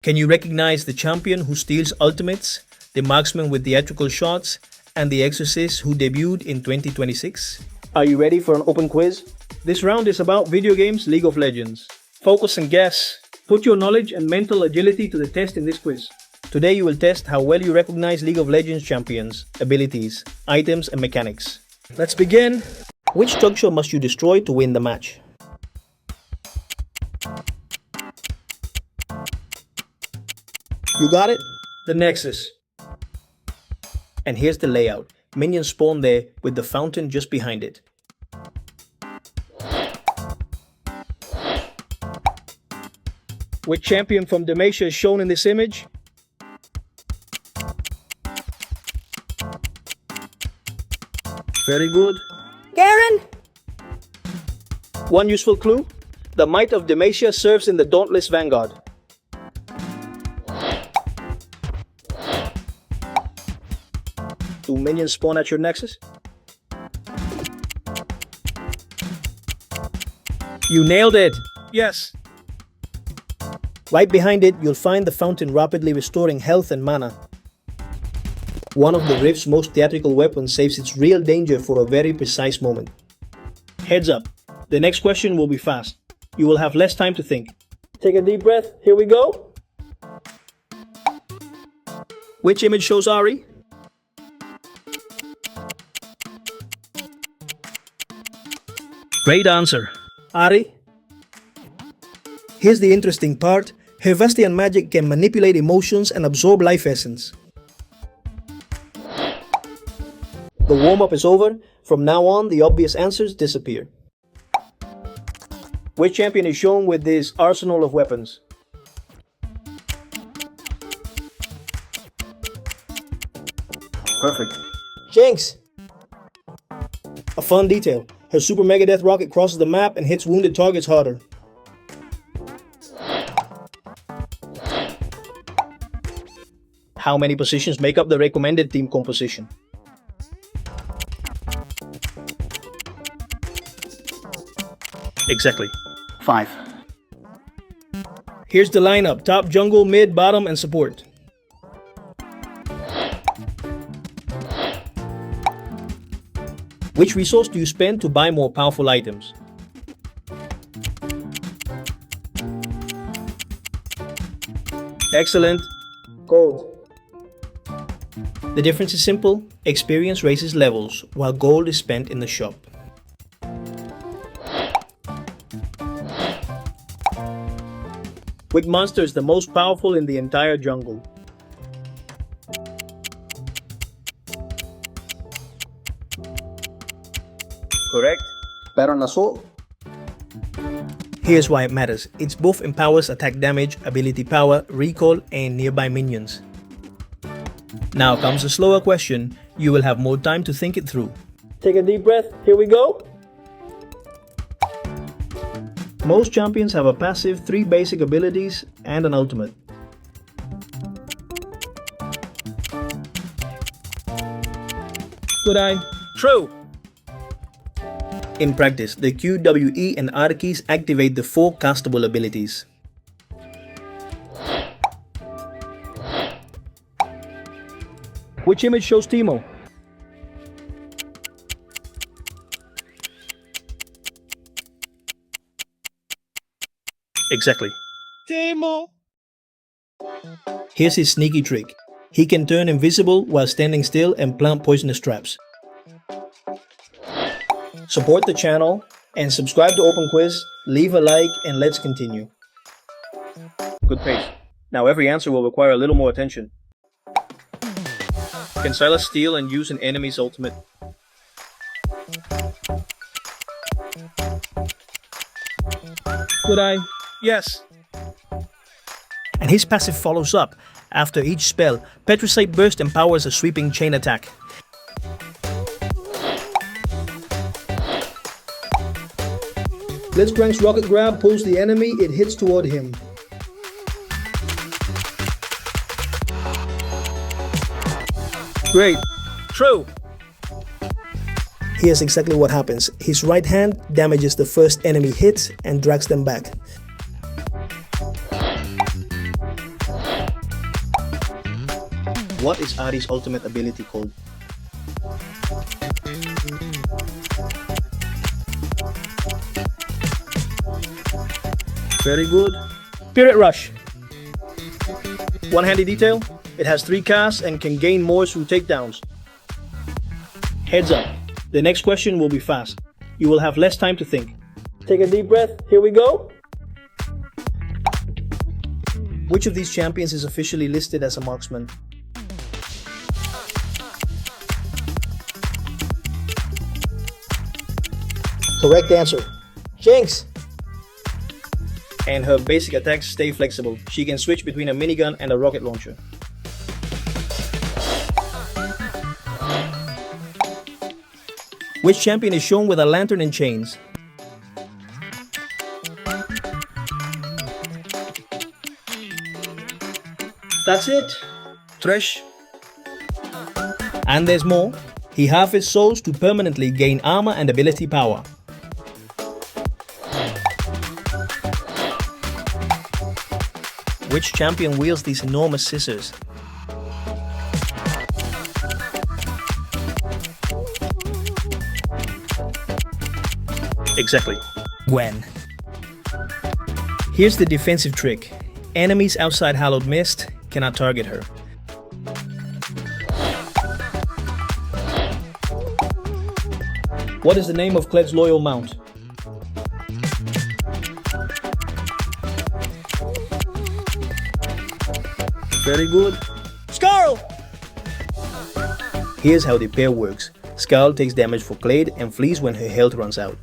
Can you recognize the champion who steals ultimates, the marksman with theatrical shots, and the exorcist who debuted in 2026? Are you ready for an open quiz? This round is about video games League of Legends. Focus and guess. Put your knowledge and mental agility to the test in this quiz. Today you will test how well you recognize League of Legends champions, abilities, items, and mechanics. Let's begin. Which structure must you destroy to win the match? You got it? The Nexus. And here's the layout. Minions spawn there with the fountain just behind it. Which champion from Demacia is shown in this image? Very good. Garen! One useful clue. The Might of Demacia serves in the Dauntless Vanguard. Do minions spawn at your Nexus? You nailed it! Yes! Right behind it, you'll find the fountain rapidly restoring health and mana. One of the Rift's most theatrical weapons saves its real danger for a very precise moment. Heads up, the next question will be fast. You will have less time to think. Take a deep breath, here we go! Which image shows Ahri? Great answer. Ahri? Here's the interesting part. Hephaestion magic can manipulate emotions and absorb life essence. The warm-up is over. From now on, the obvious answers disappear. Which champion is shown with this arsenal of weapons? Perfect. Jinx! A fun detail. Her Super Mega Death Rocket crosses the map and hits wounded targets harder. How many positions make up the recommended team composition? Exactly. 5. Here's the lineup: top, jungle, mid, bottom, and support. Which resource do you spend to buy more powerful items? Excellent. Gold. The difference is simple. Experience raises levels, while gold is spent in the shop. Which monster is the most powerful in the entire jungle? Correct. Baron Assault. Here's why it matters. It both empowers attack damage, ability power, recall, and nearby minions. Now comes a slower question. You will have more time to think it through. Take a deep breath. Here we go. Most champions have a passive, 3 basic abilities, and an ultimate. Good eye. True. In practice, the Q, W, E, and R keys activate the 4 castable abilities. Which image shows Teemo? Exactly. Teemo! Here's his sneaky trick. He can turn invisible while standing still and plant poisonous traps. Support the channel and subscribe to Open Quiz, leave a like, and let's continue. Good pace. Now every answer will require a little more attention. Can Sylas steal and use an enemy's ultimate? Good eye. Yes. And his passive follows up. After each spell, Petricite Burst empowers a sweeping chain attack. Blitzcrank's Rocket Grab pulls the enemy, it hits toward him. Great. True. Here's exactly what happens. His right hand damages the first enemy hit and drags them back. What is Ahri's ultimate ability called? Very good. Spirit Rush. One handy detail, it has 3 casts and can gain more through takedowns. Heads up, the next question will be fast. You will have less time to think. Take a deep breath, here we go. Which of these champions is officially listed as a marksman? Correct answer. Jinx! And her basic attacks stay flexible. She can switch between a minigun and a rocket launcher. Which champion is shown with a lantern and chains? That's it. Thresh. And there's more. He harvests souls to permanently gain armor and ability power. Which champion wields these enormous scissors? Exactly. Gwen. Here's the defensive trick. Enemies outside Hallowed Mist cannot target her. What is the name of Kledd's loyal mount? Very good. Skarl! Here's how the pair works. Skarl takes damage for Kled and flees when her health runs out.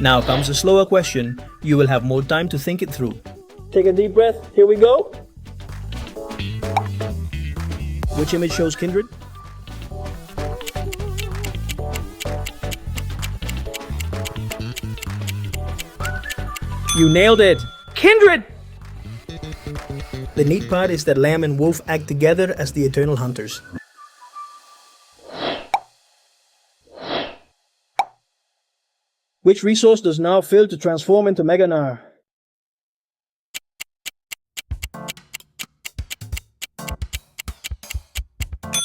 Now comes a slower question. You will have more time to think it through. Take a deep breath. Here we go. Which image shows Kindred? You nailed it! Kindred! The neat part is that Lamb and Wolf act together as the Eternal Hunters. Which resource does Gnar fail to transform into Mega Gnar?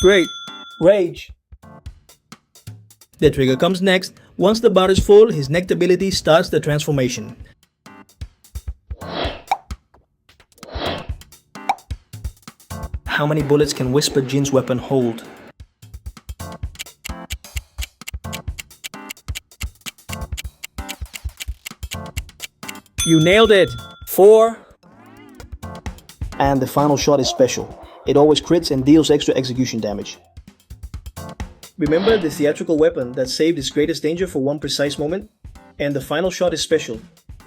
Great. Rage. The trigger comes next. Once the bar is full, his next ability starts the transformation. How many bullets can Whisper Jin's weapon hold? You nailed it! 4. And the final shot is special. It always crits and deals extra execution damage. Remember the theatrical weapon that saved its greatest danger for one precise moment? And the final shot is special.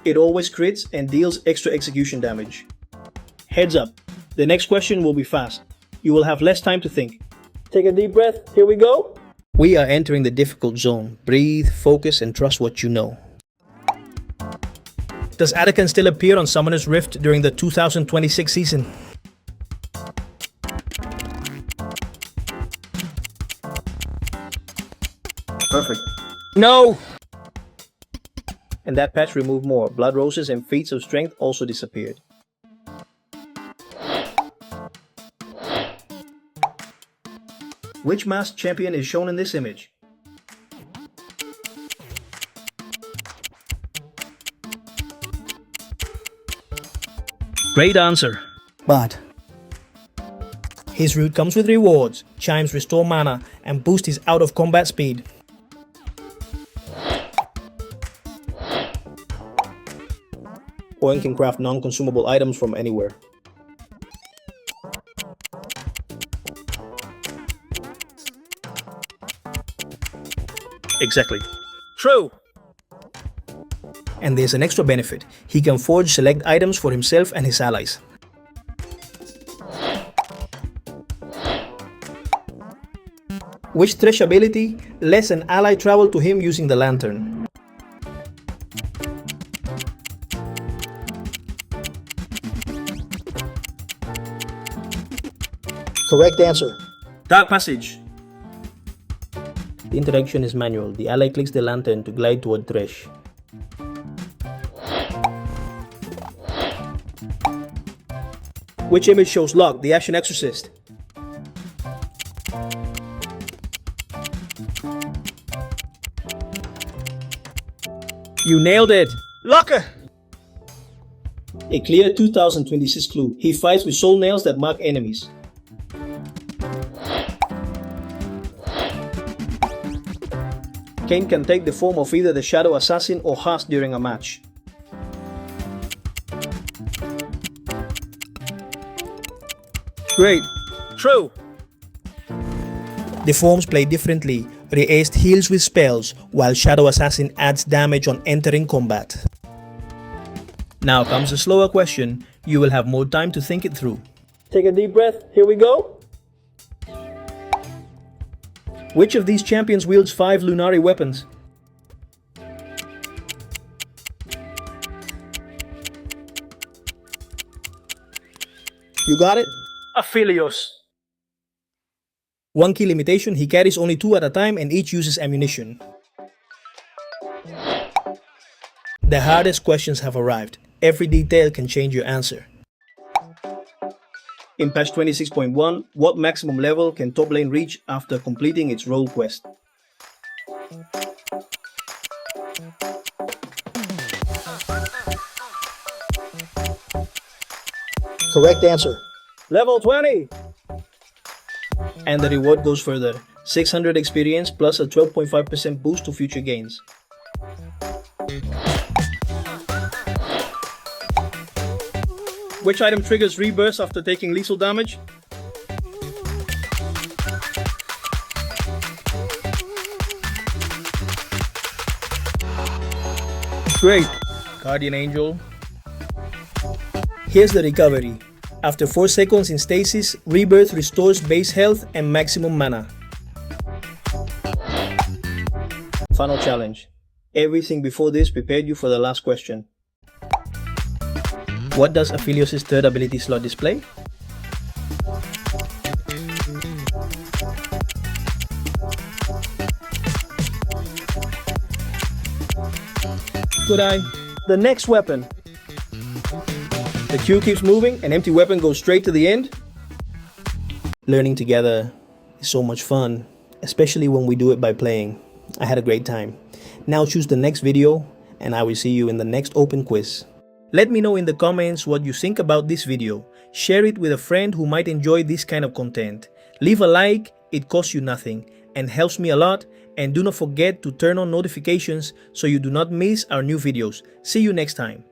It always crits and deals extra execution damage. Heads up, the next question will be fast. You will have less time to think. Take a deep breath, here we go. We are entering the difficult zone. Breathe, focus, and trust what you know. Does Atakan still appear on Summoner's Rift during the 2026 season? Perfect. No! And that patch removed more. Blood Roses and Feats of Strength also disappeared. Which masked champion is shown in this image? Great answer. But his route comes with rewards. Chimes restore mana and boost his out of combat speed. Oin can craft non-consumable items from anywhere. Exactly. True! And there's an extra benefit. He can forge select items for himself and his allies. Which Thresh ability lets an ally travel to him using the lantern? Correct answer. Dark Passage. The interaction is manual. The ally clicks the lantern to glide toward Thresh. Which image shows Locke, the Ashen Exorcist? You nailed it! Locker. A clear 2026 clue. He fights with soul nails that mark enemies. Kane can take the form of either the Shadow Assassin or Haas during a match. Great. True. The forms play differently. Re-Ace heals with spells, while Shadow Assassin adds damage on entering combat. Now comes a slower question. You will have more time to think it through. Take a deep breath. Here we go. Which of these champions wields 5 Lunari weapons? You got it? Aphelios. One key limitation, he carries only 2 at a time and each uses ammunition. The hardest questions have arrived. Every detail can change your answer. In patch 26.1, what maximum level can top lane reach after completing its role quest? Correct answer. Level 20. And the reward goes further. 600 experience plus a 12.5% boost to future gains. Which item triggers rebirth after taking lethal damage? Great. Guardian Angel. Here's the recovery. After 4 seconds in stasis, Rebirth restores base health and maximum mana. Final challenge. Everything before this prepared you for the last question. What does Aphelios' third ability slot display? Good eye. The next weapon. The queue keeps moving, an empty weapon goes straight to the end. Learning together is so much fun, especially when we do it by playing. I had a great time. Now choose the next video, and I will see you in the next open quiz. Let me know in the comments what you think about this video. Share it with a friend who might enjoy this kind of content. Leave a like, it costs you nothing and helps me a lot. And do not forget to turn on notifications so you do not miss our new videos. See you next time.